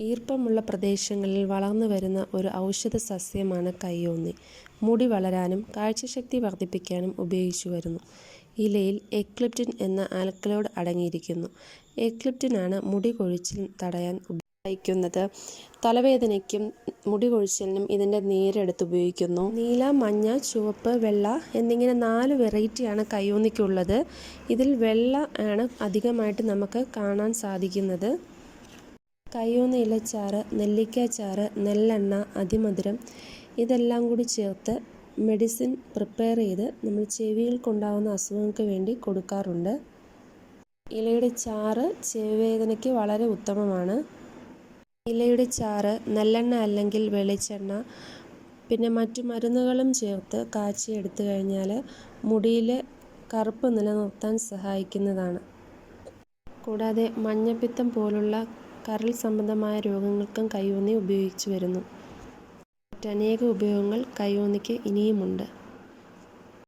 ഈർപ്പമുള്ള പ്രദേശങ്ങളിൽ വളർന്നു വരുന്ന ഒരു ഔഷധ സസ്യമാണ് കയ്യോന്നി. മുടി വളരാനും കാഴ്ചശക്തി വർദ്ധിപ്പിക്കാനും ഉപയോഗിച്ചു വരുന്നു. ഇലയിൽ എക്ലിപ്റ്റിൻ എന്ന ആൽക്കലോയിഡ് അടങ്ങിയിരിക്കുന്നു. എക്ലിപ്റ്റിനാണ് മുടി കൊഴിച്ചിൽ തടയാൻ സഹായിക്കുന്നത്. തലവേദനയ്ക്കും മുടി കൊഴിച്ചിലിനും ഇതിൻ്റെ നീരെടുത്ത് ഉപയോഗിക്കുന്നു. നീല, മഞ്ഞ, ചുവപ്പ്, വെള്ള എന്നിങ്ങനെ 4 വെറൈറ്റിയാണ് കയ്യോന്നിക്കുള്ളത്. ഇതിൽ വെള്ള ആണ് അധികമായിട്ട് നമുക്ക് കാണാൻ സാധിക്കുന്നത്. കയ്യോന്നി ഇലച്ചാറ്, നെല്ലിക്കാച്ചാറ്, നെല്ലെണ്ണ, അതിമധുരം ഇതെല്ലാം കൂടി ചേർത്ത് മെഡിസിൻ പ്രിപ്പയർ ചെയ്ത് നമ്മൾ ചെവികൾക്കുണ്ടാകുന്ന അസുഖങ്ങൾക്ക് വേണ്ടി കൊടുക്കാറുണ്ട്. ഇലയുടെ ചാറ് ചെവിവേദനയ്ക്ക് വളരെ ഉത്തമമാണ്. ഇലയുടെ ചാറ് നെല്ലെണ്ണ അല്ലെങ്കിൽ വെളിച്ചെണ്ണ പിന്നെ മറ്റു മരുന്നുകളും ചേർത്ത് കാച്ചി എടുത്തു കഴിഞ്ഞാൽ മുടിയിൽ കറുപ്പ് നിലനിർത്താൻ സഹായിക്കുന്നതാണ്. കൂടാതെ മഞ്ഞപ്പിത്തം പോലുള്ള കരൾ സംബന്ധമായ രോഗങ്ങൾക്കും കയ്യോന്നി ഉപയോഗിച്ചു വരുന്നു. മറ്റനേക ഉപയോഗങ്ങൾ കയ്യോന്നിക്ക് ഇനിയുമുണ്ട്.